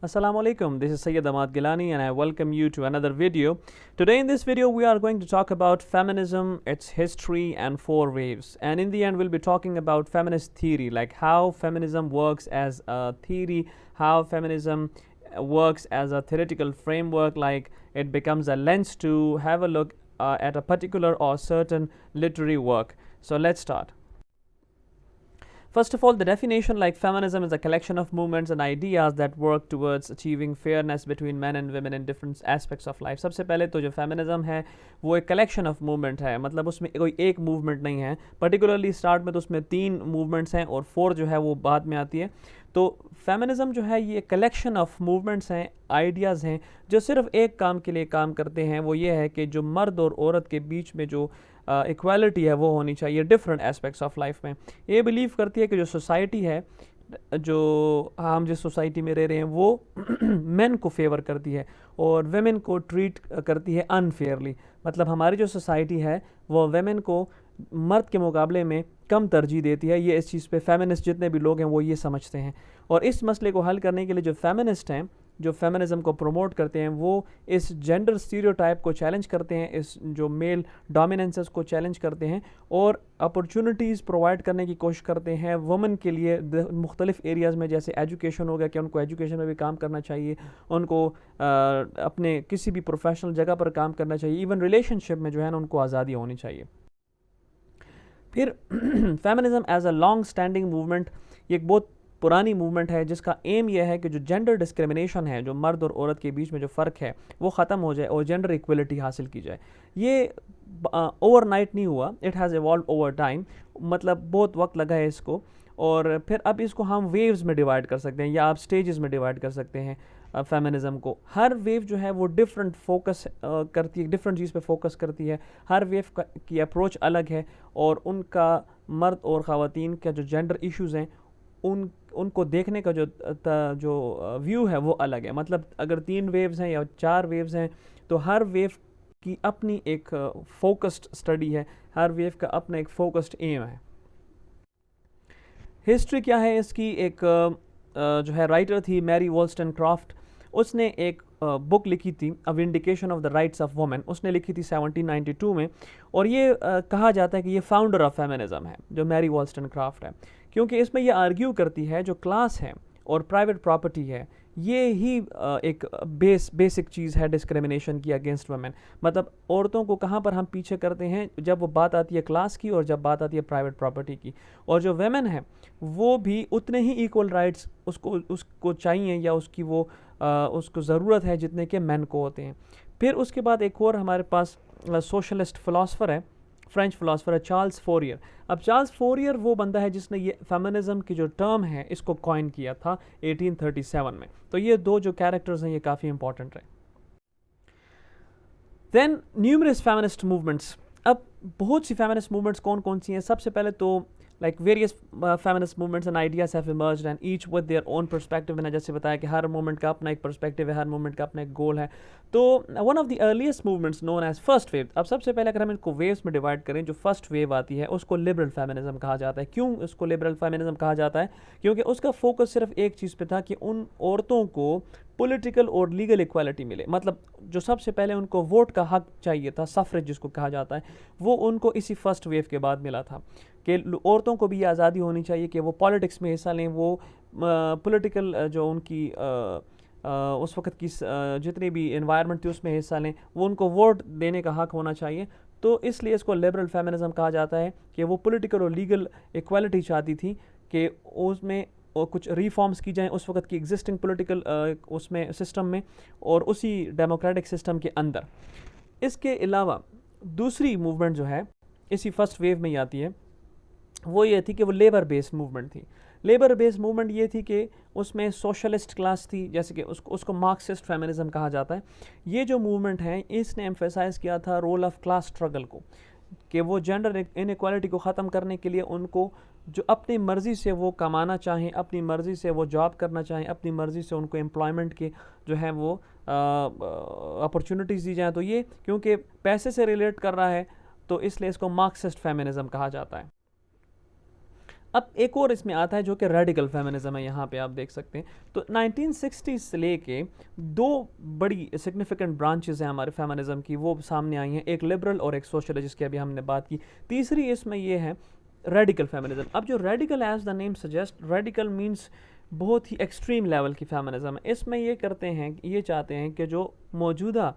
Assalamu alaikum, this is Sayyid Ahmad Gilani and I welcome you to another video. Today in this video we are going to talk about feminism, its history and four waves, and in the end we'll be talking about feminist theory, like how feminism works as a theory, how feminism works as a theoretical framework, like it becomes a lens to have a look at a particular or certain literary work. So let's start. First of all, the definition, like feminism is a collection of movements and ideas that work towards achieving fairness between men and women in different aspects of life. सबसे पहले तो जो feminism है वो एक collection of movement है, मतलब उसमें कोई एक मूवमेंट नहीं है. पर्टिकुलरली स्टार्ट में तो उसमें 3 मूवमेंट्स हैं और 4 जो है वो बाद में आती है. तो फेमिनिज्म जो है ये कलेक्शन ऑफ मूवमेंट्स हैं, आइडियाज़ हैं जो सिर्फ एक काम के लिए काम करते हैं. वो ये है कि जो मर्द और औरत के बीच में जो इक्वालिटी है वो होनी चाहिए डिफरेंट एस्पेक्ट्स ऑफ लाइफ में. ये बिलीव करती है कि जो सोसाइटी है, जो हम जिस सोसाइटी में रह रहे हैं वो मेन को फेवर करती है और वेमेन को ट्रीट करती है अनफेयरली. मतलब हमारी जो सोसाइटी है वो वेमेन को मर्द के मुकाबले में कम तरजीह देती है. ये इस चीज़ पे फेमिनिस्ट जितने भी लोग हैं वो ये समझते हैं. और इस मसले को हल करने के लिए जो फेमिनिस्ट हैं, जो फेमिनिज्म को प्रमोट करते हैं, वो इस जेंडर स्टीरियोटाइप को चैलेंज करते हैं, इस जो मेल डोमिनेंसेस को चैलेंज करते हैं और अपॉर्चुनिटीज़ प्रोवाइड करने की कोशिश करते हैं वुमेन के लिए मुख्तलिफ एरियाज़ में. जैसे एजुकेशन हो गया कि उनको एजुकेशन में भी काम करना चाहिए, उनको अपने किसी भी प्रोफेशनल जगह पर काम करना चाहिए, इवन रिलेशनशिप में जो है ना उनको आज़ादी होनी चाहिए. फिर feminism as a long standing movement, ये एक बहुत पुरानी मूवमेंट है जिसका एम यह है कि जो जेंडर डिस्क्रिमिनेशन है, जो मर्द और औरत के बीच में जो फ़र्क है वो ख़त्म हो जाए और जेंडर इक्वलिटी हासिल की जाए. ये ओवरनाइट नहीं हुआ, it has evolve over time, मतलब बहुत वक्त लगा है इसको. और फिर अब इसको हम वेव्स में डिवाइड कर सकते हैं या आप स्टेजेस में डिवाइड कर सकते हैं. फेमिनिज़म को हर वेव जो है वो डिफरेंट फोकस करती है, डिफरेंट चीज़ पे फोकस करती है. हर वेव की अप्रोच अलग है और उनका मर्द और ख़वातीन का जो जेंडर इश्यूज़ हैं उनको देखने का जो व्यू है वो अलग है. मतलब अगर 3 वेव्स हैं या 4 वेव्स हैं तो हर वेव की अपनी एक फोकस्ड स्टडी है, हर वेव का अपना एक फोकस्ड एम है. हिस्ट्री क्या है इसकी? एक जो है राइटर थी मैरी वॉल्स्टनक्रॉफ्ट, उसने एक बुक लिखी थी a vindication of the rights of women. उसने लिखी थी 1792 में और ये कहा जाता है कि ये फाउंडर ऑफ फेमिनिज्म है जो मैरी वॉल्स्टनक्रॉफ्ट है, क्योंकि इसमें ये आर्ग्यू करती है जो क्लास है और प्राइवेट प्रॉपर्टी है ये ही एक बेसिक चीज़ है डिस्क्रिमिनेशन की अगेंस्ट वुमेन. मतलब औरतों को कहाँ पर हम पीछे करते हैं जब वो बात आती है क्लास की और जब बात आती है प्राइवेट प्रॉपर्टी की. और जो वुमेन है वो भी उतने ही इक्वल राइट्स उसको चाहिए या उसकी वो उसको ज़रूरत है जितने के मैन को होते हैं. फिर उसके बाद एक और हमारे पास सोशलिस्ट फ़िलासफ़र है, फ्रेंच फ़िलासफ़र है चार्ल्स फोरियर. अब चार्ल्स फोरियर वो बंदा है जिसने ये फेमिनिज़म की जो टर्म है इसको कॉइन किया था 1837 में. तो ये 2 जो कैरेक्टर्स हैं ये काफ़ी इंपॉर्टेंट रहे. Then numerous feminist movements. अब बहुत सी फेमिनिस्ट मूवमेंट्स कौन कौन सी हैं? सबसे पहले तो like various feminist movements and ideas have emerged and each with their own perspective. मैंने जैसे बताया कि हर मूवमेंट का अपना एक पर्सपेक्टिव है, हर मूवमेंट का अपना एक गोल है. तो one of the earliest movements known as first wave. अब सबसे पहले अगर हम इनको वेव्स में डिवाइड करें, जो फर्स्ट वेव आती है उसको लिबरल फेमिनिज्म कहा जाता है. क्यों उसको लिबरल फेमिनिज्म कहा जाता है? क्योंकि उसका फोकस सिर्फ एक चीज़ पे था कि उन औरतों को पॉलिटिकल और लीगल इक्वालिटी मिले. मतलब जो सबसे पहले उनको वोट का हक चाहिए था, सफरेज जिसको कहा जाता है, वो उनको इसी फर्स्ट वेव के बाद मिला था कि औरतों को भी ये आज़ादी होनी चाहिए कि वो पॉलिटिक्स में हिस्सा लें, वो पॉलिटिकल जो उनकी उस वक्त की जितनी भी इन्वायरमेंट थी उसमें हिस्सा लें, वो उनको वोट देने का हक होना चाहिए. तो इसलिए इसको लिबरल फेमिनिज्म कहा जाता है कि वो पॉलिटिकल और लीगल इक्वालिटी चाहती थी कि उसमें और कुछ रिफॉर्म्स की जाएं उस वक्त की एग्जिस्टिंग पॉलिटिकल उसमें सिस्टम में और उसी डेमोक्रेटिक सिस्टम के अंदर. इसके अलावा दूसरी मूवमेंट जो है इसी फर्स्ट वेव में ही आती है, वो ये थी कि वो लेबर बेस्ड मूवमेंट थी. लेबर बेस्ड मूवमेंट ये थी कि उसमें सोशलिस्ट क्लास थी, जैसे कि उसको मार्क्सिस्ट फेमिनिज्म कहा जाता है. ये जो मूवमेंट है इसने एम्फेसाइज किया था रोल ऑफ क्लास स्ट्रगल को, कि वो जेंडर इनइक्वालिटी को ख़त्म करने के लिए उनको जो अपनी मर्ज़ी से वो कमाना चाहें, अपनी मर्ज़ी से वो जॉब करना चाहें, अपनी मर्ज़ी से उनको एम्प्लॉयमेंट के जो है वो अपॉर्चुनिटीज़ दी जाएँ. तो ये क्योंकि पैसे से रिलेट कर रहा है तो इसलिए इसको मार्क्सिस्ट फेमिनिज्म कहा जाता है. अब एक और इसमें आता है जो कि रेडिकल फेमिनिज्म है, यहाँ पे आप देख सकते हैं। तो 1960 से लेके दो बड़ी सिग्निफिकेंट ब्रांचेस हैं हमारे फेमिनिज्म की, वो सामने आई हैं, एक लिबरल और एक सोशलिस्ट, जिसकी अभी हमने बात की। तीसरी इसमें ये है रेडिकल फेमिनिज्म। अब जो radical, as the name suggest, radical means बहुत ही एक्सट्रीम लेवल की फेमिनिज्म है। इसमें ये करते हैं, ये चाहते हैं कि जो मौजूदा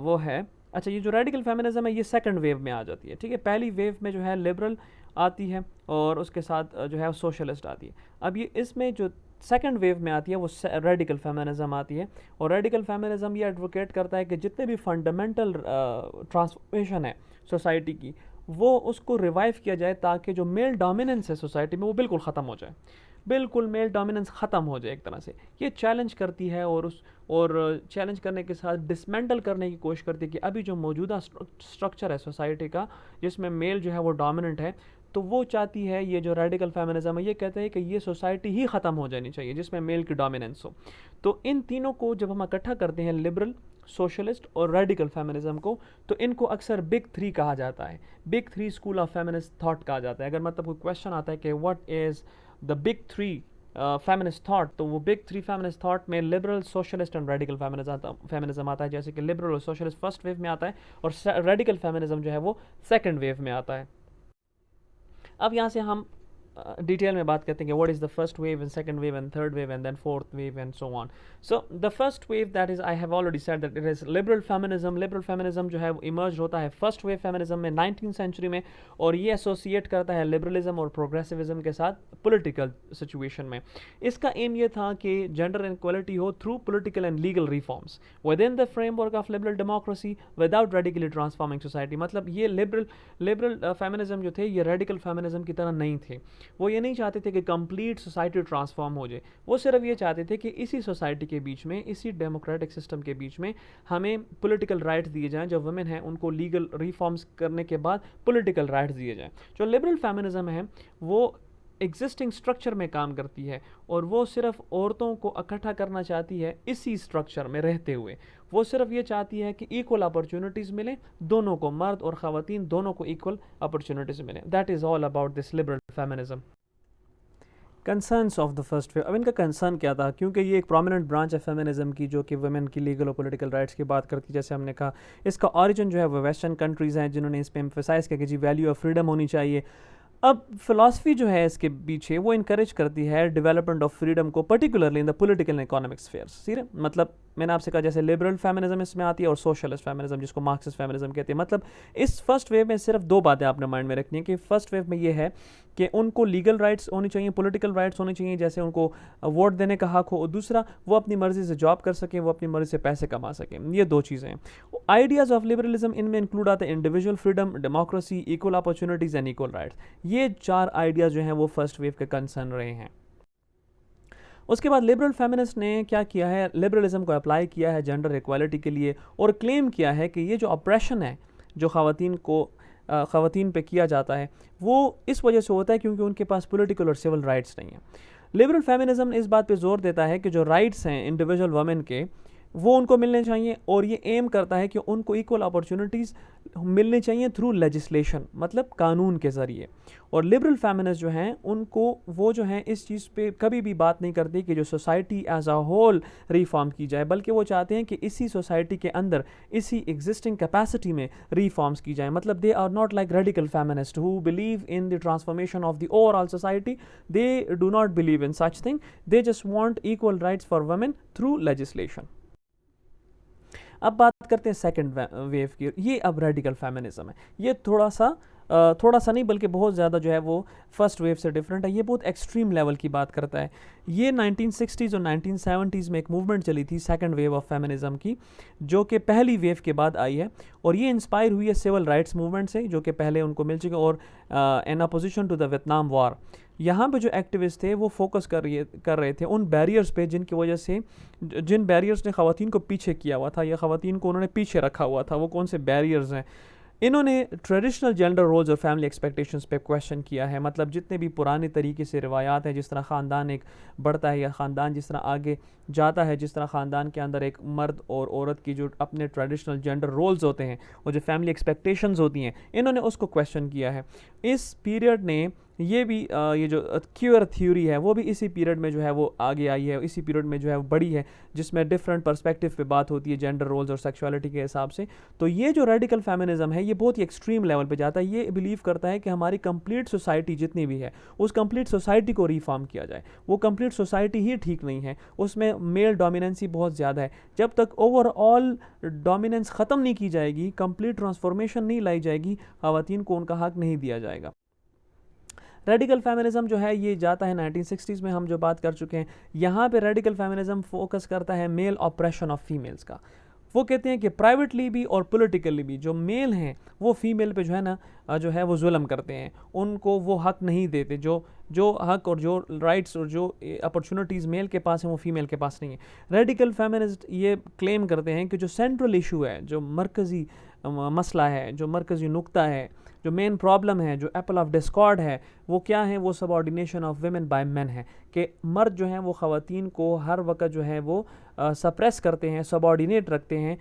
वो है, अच्छा ये जो रेडिकल फेमिनिज्म है ये सेकंड वेव में आ जाती है, ठीक है। पहली वेव में जो है लिबरल आती है और उसके साथ जो है सोशलिस्ट आती है। अब ये इसमें जो सेकंड वेव में आती है वो रेडिकल फेमिनिज्म आती है, और रेडिकल फेमिनिज्म ये एडवोकेट करता है कि जितने भी फंडामेंटल ट्रांसफॉर्मेशन है सोसाइटी की, वो उसको रिवाइव किया जाए ताकि जो मेल डोमिनेंस है सोसाइटी में वो बिल्कुल ख़त्म हो जाए, बिल्कुल मेल डोमिनेंस ख़त्म हो जाए एक तरह से। ये चैलेंज करती है और चैलेंज करने के साथ डिसमेंटल करने की कोशिश करती है कि अभी जो मौजूदा स्ट्रक्चर है सोसाइटी का जिसमें मेल जो है वो डोमिनेंट है, तो वो चाहती है, ये जो रेडिकल फेमिनिज्म है ये कहते हैं कि ये सोसाइटी ही ख़त्म हो जानी चाहिए जिसमें मेल की डोमिनेंस हो। तो इन तीनों को जब हम इकट्ठा करते हैं, लिबरल, सोशलिस्ट और रेडिकल फेमिनिज्म को, तो इनको अक्सर बिग थ्री कहा जाता है, big three school of feminist thought कहा जाता है। अगर मतलब कोई क्वेश्चन आता है कि what is the big three feminist thought, तो वो बिग थ्री फेमिनिस्ट थॉट में liberal, socialist and radical feminism आता है। जैसे कि लिबरल और सोशलिस्ट फर्स्ट वेव में आता है और रेडिकल फेमिनिज्म जो है वो सेकंड वेव में आता है। अब यहाँ से हम डिटेल में बात करते हैं कि what is the first wave and second wave and third wave and then fourth wave and so on. So the first wave that is, I have already said that it is liberal feminism. Liberal feminism जो है वो emerge होता है first wave feminism में 19th century में, और ये associate करता है लिबरलिज्म और प्रोग्रेसिविज्म के साथ पॉलिटिकल सिचुएशन में। इसका एम ये था कि जेंडर इक्वलिटी हो through political and legal reforms with in the framework of liberal democracy without radically transforming society. मतलब ये लिबरल फेमिनिज्म जो थे ये रेडिकल फेमिनिज्म की तरह नहीं थे। वो ये नहीं चाहते थे कि कंप्लीट सोसाइटी ट्रांसफॉर्म हो जाए, वो सिर्फ ये चाहते थे कि इसी सोसाइटी के बीच में, इसी डेमोक्रेटिक सिस्टम के बीच में हमें पॉलिटिकल राइट्स दिए जाएं, जो वुमेन हैं उनको लीगल रिफॉर्म्स करने के बाद पॉलिटिकल राइट्स दिए जाएं। जो लिबरल फेमिनिज्म है वो एग्जिस्टिंग स्ट्रक्चर में काम करती है और वो सिर्फ औरतों को इकट्ठा करना चाहती है इसी स्ट्रक्चर में रहते हुए। वो सिर्फ ये चाहती है कि इक्वल अपॉर्चुनिटीज़ मिले दोनों को, मर्द और ख़वातीन दोनों को इक्वल अपॉर्चुनिटीज़ मिले। That is all about this liberal feminism. Concerns of the first wave, अब इनका कंसर्न क्या था, क्योंकि ये एक प्रोमिनेंट ब्रांच है फेमिनिज्म की जो कि वुमेन की लीगल और पॉलिटिकल राइट्स की बात करती है। जैसे हमने कहा इसका ओरिजिन जो है वो वेस्टर्न कंट्रीज़ हैं जिन्होंने इस पर एम्फेसाइज किया कि जी वैल्यू ऑफ फ्रीडम होनी चाहिए। अब फिलॉसफी जो है इसके पीछे वो इनकरेज करती है डेवलपमेंट ऑफ फ्रीडम को, particularly in the political and economic spheres. Serious मतलब मैंने आपसे कहा जैसे लिबरल फेमिनिज्म इसमें आती है और सोशलिस्ट फेमिनिज्म जिसको मार्क्सिस्ट फेमिनिज्म कहते हैं। मतलब इस फर्स्ट वेव में सिर्फ दो बातें आपने माइंड में रखनी है कि फर्स्ट वेव में ये है कि उनको लीगल राइट्स होनी चाहिए, पॉलिटिकल राइट्स होनी चाहिए, जैसे उनको वोट देने का हक हो, और दूसरा वो अपनी मर्जी से जॉब कर सकें, वो अपनी मर्जी से पैसे कमा सकें। ये दो चीज़ें हैं। आइडियाज़ ऑफ लिबरलिज्म इनमें इंक्लूड आते हैं individual freedom, democracy, equal opportunities and equal rights. ये चार आइडियाज़ जो हैं वो फर्स्ट वेव के कंसर्न रहे हैं। उसके बाद लिबरल फेमिनिस्ट ने क्या किया है, लिबरलिज्म को अप्लाई किया है जेंडर इक्वालिटी के लिए और क्लेम किया है कि ये जो ऑपरेशन है जो ख़वातीन पे किया जाता है वो इस वजह से होता है क्योंकि उनके पास पॉलिटिकल और सिविल राइट्स नहीं है। लिबरल फेमिनिज्म इस बात पे जोर देता है कि जो राइट्स हैं इंडिविजुअल वुमेन के वो उनको मिलने चाहिए, और ये एम करता है कि उनको इक्वल अपॉर्चुनिटीज़ मिलनी चाहिए थ्रू लेजिस्लेशन, मतलब कानून के ज़रिए। और लिबरल फेमिनिस्ट जो हैं उनको वो जो हैं इस चीज़ पे कभी भी बात नहीं करती कि जो society as a whole reform की जाए, बल्कि वो चाहते हैं कि इसी सोसाइटी के अंदर इसी एग्जिस्टिंग कैपेसिटी में रिफॉर्म्स की जाए। मतलब they are not like radical feminist who believe in the transformation of the overall society, they do not believe in such thing, they just want equal rights for women through legislation. अब बात करते हैं second wave की। ये अब radical feminism है। ये थोड़ा सा नहीं बल्कि बहुत ज़्यादा जो है वो फर्स्ट वेव से डिफरेंट है। ये बहुत एक्सट्रीम लेवल की बात करता है। ये 1960s और 1970s में एक मूवमेंट चली थी सेकंड वेव ऑफ फेमिनिज्म की, जो कि पहली वेव के बाद आई है, और ये इंस्पायर हुई है सिविल राइट्स मूवमेंट से जो कि पहले उनको मिल चुके, और in opposition to the Vietnam war. यहाँ पे जो एक्टिविस्ट थे वो फोकस कर रहे थे उन बैरियर्स पे जिनकी वजह से, जिन बैरियर्स ने ख़वातीन को पीछे किया हुआ था या ख़वातीन को उन्होंने पीछे रखा हुआ था, वो कौन से बैरियर्स हैं। इन्होंने ट्रेडिशनल जेंडर रोल्स और फैमिली एक्सपेक्टेशंस पे क्वेश्चन किया है। मतलब जितने भी पुराने तरीके से रिवायात हैं, जिस तरह ख़ानदान एक बढ़ता है या ख़ानदान जिस तरह आगे जाता है, जिस तरह ख़ानदान के अंदर एक मर्द और औरत की जो अपने ट्रेडिशनल जेंडर रोल्स होते हैं और जो फैमिली एक्सपेक्टेशंस होती हैं, इन्होंने उसको क्वेश्चन किया है। इस पीरियड ने ये भी ये जो क्यूअर थ्योरी है वो भी इसी पीरियड में जो है वो आगे आई है, इसी पीरियड में जो है वो बड़ी है, जिसमें डिफरेंट पर्सपेक्टिव पे बात होती है जेंडर रोल्स और सेक्सुअलिटी के हिसाब से। तो ये जो रेडिकल फेमिनिज्म है ये बहुत ही एक्सट्रीम लेवल पे जाता है। ये बिलीव करता है कि हमारी कंप्लीट सोसाइटी जितनी भी है उस कंप्लीट सोसाइटी को रिफॉर्म किया जाए। वो कंप्लीट सोसाइटी ही ठीक नहीं है, उसमें मेल डोमिनेंसी बहुत ज़्यादा है। जब तक ओवरऑल डोमिनेंस ख़त्म नहीं की जाएगी, कंप्लीट ट्रांसफॉर्मेशन नहीं लाई जाएगी, ख़वातीन को उनका हक नहीं दिया जाएगा। रेडिकल फेमिनिज्म जो है ये जाता है 1960s में, हम जो बात कर चुके हैं। यहाँ पे रेडिकल फेमिनिज्म फोकस करता है मेल ऑपरेशन ऑफ फीमेल्स का। वो कहते हैं कि प्राइवेटली भी और पॉलिटिकली भी जो मेल हैं वो फीमेल पे जो है ना जो है वो जुल्म करते हैं, उनको वो हक नहीं देते, जो हक और जो राइट्स और जो अपॉर्चुनिटीज़ मेल के पास हैं वो फीमेल के पास नहीं है। रेडिकल फेमिनिस्ट ये क्लेम करते हैं कि जो सेंट्रल इशू है, जो मरकज़ी मसला है, जो मरकज़ी नुक्ता है, जो मेन प्रॉब्लम है, जो एप्पल ऑफ डिस्कॉर्ड है, वो क्या है? वो subordination of women by men है कि मर्द जो हैं वो ख़वातीन को हर वक्त जो है वो सप्रेस करते हैं, सबऑर्डिनेट रखते हैं,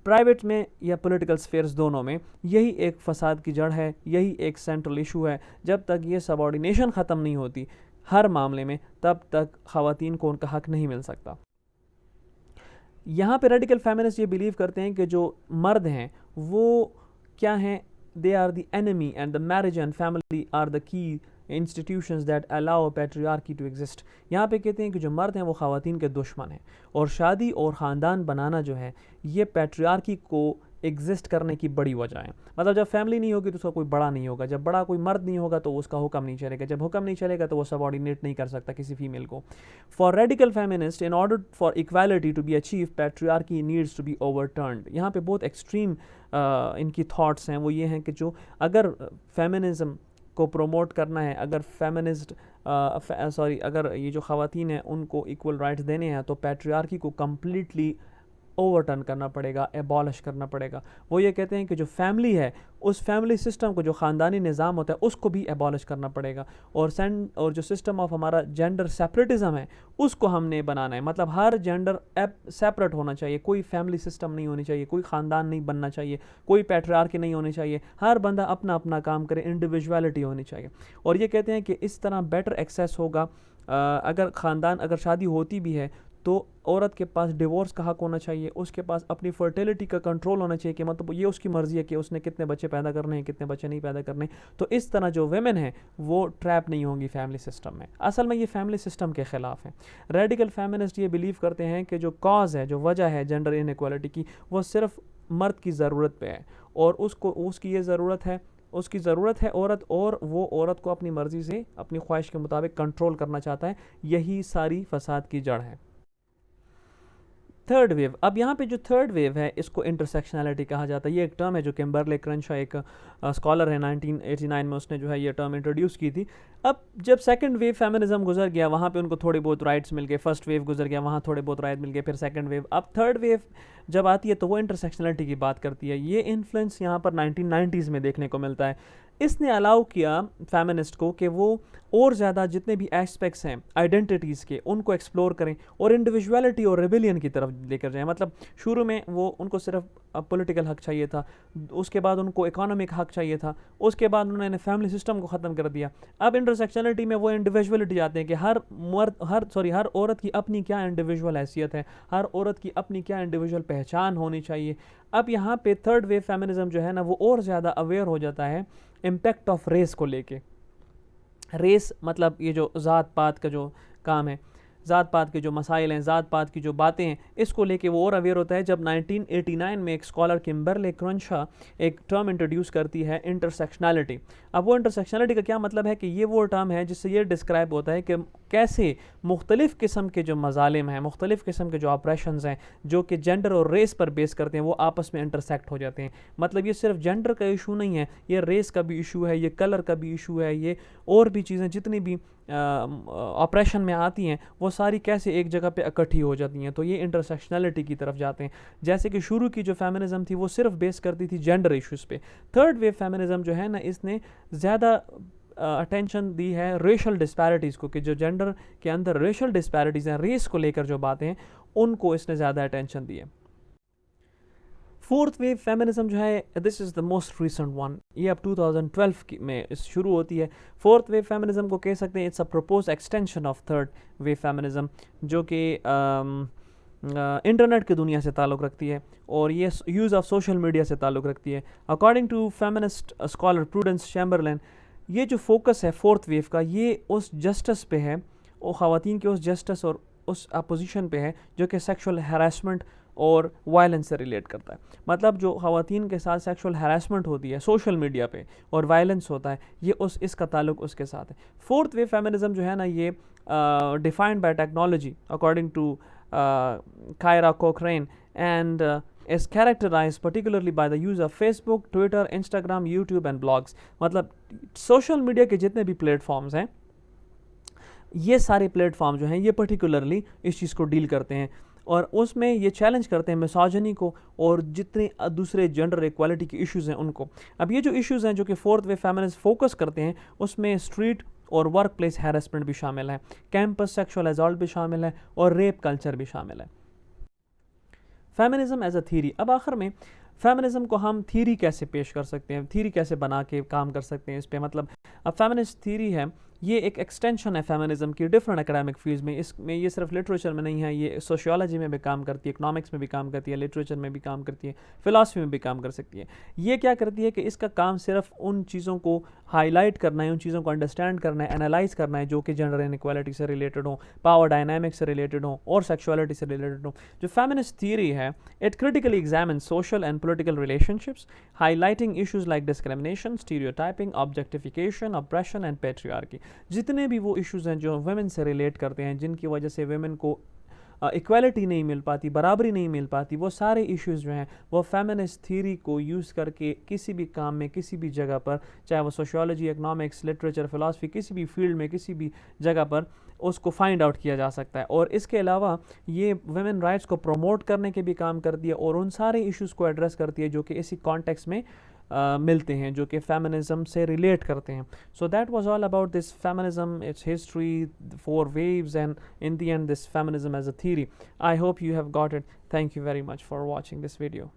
प्राइवेट में या पॉलिटिकल स्फेयर्स दोनों में। यही एक फसाद की जड़ है, यही एक सेंट्रल इशू है। जब तक ये सबऑर्डिनेशन ख़त्म नहीं होती हर मामले में, तब तक ख़वातीन को उनका हक नहीं मिल सकता। यहाँ पे रेडिकल फेमिनिस्ट ये बिलीव करते हैं कि जो मर्द हैं वो क्या हैं? They are the enemy and the marriage and family are the key institutions that allow patriarchy to exist। यहाँ पे कहते हैं कि जो मर्द हैं वो ख़वातीन के दुश्मन हैं, और शादी और ख़ानदान बनाना जो है ये पैट्रियार्की को एग्जिस्ट करने की बड़ी वजह है। मतलब जब फैमिली नहीं होगी तो उसका कोई बड़ा नहीं होगा, जब बड़ा कोई मर्द नहीं होगा तो उसका हुक्म नहीं चलेगा, जब हुक्म नहीं चलेगा तो वो सबऑर्डिनेट नहीं कर सकता किसी फीमेल को। For radical feminist, in order for equality to be achieve, patriarchy needs to be overturned. यहाँ पे बहुत एक्सट्रीम इनकी थॉट्स हैं। वो ये हैं कि जो अगर फेमिनिज़म को प्रोमोट करना है, अगर फेमिनिस्ट अगर ये जो ख़वातीन हैं उनको इक्वल राइट्स देने हैं तो पैट्रियार्की को कम्प्लीटली ओवरटर्न करना पड़ेगा, एबॉलिश करना पड़ेगा। वो ये कहते हैं कि जो फैमिली है उस फैमिली सिस्टम को, जो ख़ानदानी निज़ाम होता है उसको भी एबॉलिश करना पड़ेगा, और जो सिस्टम ऑफ हमारा जेंडर सेपरेटिज़म है उसको हमने बनाना है। मतलब हर जेंडर सेपरेट होना चाहिए, कोई फैमिली सिस्टम नहीं होनी चाहिए, कोई ख़ानदान नहीं बनना चाहिए, कोई पैट्रियार्की नहीं होनी चाहिए, हर बंदा अपना अपना काम करे, इंडिविजुअलिटी होनी चाहिए। और ये कहते हैं कि इस तरह बेटर एक्सेस होगा। अगर शादी होती भी है तो औरत के पास डिवोर्स का हक होना चाहिए, उसके पास अपनी फर्टिलिटी का कंट्रोल होना चाहिए कि मतलब ये उसकी मर्ज़ी है कि उसने कितने बच्चे पैदा करने हैं, कितने बच्चे नहीं पैदा करने। तो इस तरह जो वेमेन हैं वो ट्रैप नहीं होंगी फैमिली सिस्टम में। असल में ये फैमिली सिस्टम के ख़िलाफ़ है। रेडिकल फेमिनिस्ट ये बिलीव करते हैं कि जो कॉज है, जो वजह है जेंडर इनइक्वालिटी की, वो सिर्फ मर्द की ज़रूरत पे है, और उसकी ये ज़रूरत है, उसकी ज़रूरत है औरत, और वो औरत को अपनी मर्ज़ी से अपनी ख्वाहिश के मुताबिक कंट्रोल करना चाहता है। यही सारी फसाद की जड़ है। थर्ड वेव, अब यहाँ पे जो थर्ड वेव है इसको इंटरसेक्शनैलिटी कहा जाता है। ये एक टर्म है जो किम्बरले क्रंशॉ एक स्कॉलर है, 1989 में उसने जो है ये टर्म इंट्रोड्यूस की थी। अब जब सेकंड वेव फेमिनिज्म गुजर गया वहाँ पे उनको थोड़े बहुत राइट्स मिल गए, फर्स्ट वेव गुजर गया वहाँ थोड़े बहुत राइट मिल गए, फिर सेकंड वेव, अब थर्ड वेव जब आती है तो वो इंटरसेक्शनलिटी की बात करती है। ये इन्फ्लुएंस यहाँ पर 1990s में देखने को मिलता है। इसने अलाउ किया फेमिनिस्ट को कि वो और ज़्यादा जितने भी एस्पेक्ट्स हैं आइडेंटिटीज़ के उनको एक्सप्लोर करें और इंडिविजुअलिटी और रिबेलियन की तरफ लेकर जाएं। मतलब शुरू में वो उनको सिर्फ पॉलिटिकल हक चाहिए था, उसके बाद उनको इकोनॉमिक हक चाहिए था, उसके बाद उन्होंने फैमिली सिस्टम को ख़त्म कर दिया। अब इंटरसेक्शनलिटी में वो इंडिविजुअलिटी आते हैं कि हर औरत की अपनी क्या इंडिविजुअल हैसियत है, हर औरत की अपनी क्या इंडिविजुअल पहचान होनी चाहिए। अब यहाँ पे थर्ड वेव फेमिनिज्म जो है ना वो और ज़्यादा अवेयर हो जाता है इम्पैक्ट ऑफ रेस को लेके। रेस मतलब ये जो ज़ात पात का जो काम है, ज़ात पात के जो मसाइल हैं, ज़ात पात की जो बातें हैं, इसको लेके वो और अवेयर होता है। जब 1989 में एक स्कॉलर किम्बरले क्रंशॉ एक टर्म इंट्रोड्यूस करती है इंटरसेक्शनैलिटी। अब वो इंटरसेक्शनैलिटी का क्या मतलब है कि ये वो टर्म है जिससे ये डिस्क्राइब होता है कि कैसे मुख्तलिफ़ किस्म के जो मज़ालिम हैं, मुख्तलिफ़ किस्म के जो ऑपरेशंस हैं जो कि जेंडर और रेस पर बेस करते हैं, वो आपस में इंटरसेक्ट हो जाते हैं। मतलब ये सिर्फ जेंडर का इशू नहीं है, ये रेस का भी इशू है, ये कलर का भी इशू है, ये और भी चीज़ें जितनी भी ऑपरेशन में आती हैं वो सारी कैसे एक जगह पे इकट्ठी हो जाती हैं। तो ये इंटरसेक्शनलिटी की तरफ जाते हैं। जैसे कि शुरू की जो फेमिनिज्म थी वो सिर्फ बेस करती थी जेंडर इश्यूज़ पे, थर्ड वेव फेमिनिज्म जो है ना इसने ज़्यादा अटेंशन दी है रेशल डिस्पैरिटीज़ को, कि जो जेंडर के अंदर रेशल डिस्पैरिटीज़ हैं, रेस को लेकर जो बातें हैं उनको इसने ज़्यादा अटेंशन दी है। फोर्थ वेव फेमिनिज्म जो है, this is the most recent one, ये अब 2012 में शुरू होती है। फोर्थ वेव फेमिनिज्म को कह सकते हैं it's a propose extension of third wave feminism, जो कि इंटरनेट की दुनिया से ताल्लुक़ रखती है और ये यूज़ ऑफ सोशल मीडिया से ताल्लुक़ रखती है। According to feminist scholar Prudence Chamberlain, ये जो फोकस है फोर्थ वेव का, ये उस जस्टिस पे है और ख़वातीन के उस जस्टिस और उस अपोजिशन पे है जो कि सेक्सुअल हैरेसमेंट और वायलेंस से रिलेट करता है। मतलब जो ख़वातीन के साथ सेक्सुअल हैरेसमेंट होती है सोशल मीडिया पे और वायलेंस होता है, ये इसका ताल्लुक उसके साथ है। फोर्थ वेव फेमिनिज्म जो है ना, ये defined by technology according to Kyra Cochrane and is characterized particularly by the use of Facebook, Twitter, Instagram, YouTube and blogs। मतलब सोशल मीडिया के जितने भी प्लेटफॉर्म्स हैं, ये सारे प्लेटफॉर्म जो हैं ये पर्टिकुलरली इस चीज़ को डील करते हैं और उसमें ये चैलेंज करते हैं मिसोजिनी को और जितने दूसरे जेंडर इक्वालिटी के इश्यूज़ हैं उनको। अब ये जो इश्यूज़ हैं जो कि फोर्थ वे फेमिनिस्ट फोकस करते हैं, उसमें स्ट्रीट और वर्क प्लेस हैरेसमेंट भी शामिल है, कैंपस सेक्सुअल असॉल्ट भी शामिल है और रेप कल्चर भी शामिल है। फेमिनिज्म एज अ थीरी, अब आखिर में फेमिनिज्म को हम थीरी कैसे पेश कर सकते हैं, थीरी कैसे बना के काम कर सकते हैं इस पे। मतलब अब फेमिनिस्ट थीरी है, ये एक एक्सटेंशन है फेमिनिज्म की डिफरेंट एकेडमिक फील्ड्स में। इसमें ये सिर्फ लिटरेचर में नहीं है, ये सोशियोलॉजी में भी काम करती है, इकोनॉमिक्स में भी काम करती है, लिटरेचर में भी काम करती है, फिलासफी में भी काम कर सकती है। ये क्या करती है कि इसका काम सिर्फ उन चीज़ों को हाईलाइट करना है, उन चीज़ों को अंडरस्टैंड करना है, एनालाइज करना है जो कि जेंडर इनइक्वालिटी से रिलेटेड हो, पावर डायनामिक्स से रिलेटेड हो और सेक्सुअलिटी से रिलेटेड हो। जो फेमिनिस्ट थीरी है, it critically examine social and political relationships, highlighting issues like discrimination, stereotyping, objectification, operation and patriarchy. जितने भी वो इश्यूज़ हैं जो वेमेन से रिलेट करते हैं, जिनकी वजह से वेमेन को इक्वालिटी नहीं मिल पाती, बराबरी नहीं मिल पाती, वो सारे इश्यूज़ जो हैं वो फेमिनिस्ट थीरी को यूज़ करके किसी भी काम में, किसी भी जगह पर, चाहे वो सोशियोलॉजी, इकोनॉमिक्स, लिटरेचर, फिलासफी, किसी भी फील्ड में, किसी भी जगह पर उसको फाइंड आउट किया जा सकता है। और इसके अलावा ये वुमेन राइट्स को प्रमोट करने के भी काम करती है और उन सारे इश्यूज़ को एड्रेस करती है जो कि इसी कॉन्टेक्स्ट में मिलते हैं, जो कि फेमिनिज्म से रिलेट करते हैं। So that was all about this feminism, its history, four waves and in the end this feminism as a theory. I hope you have got it. Thank you very much for watching this video.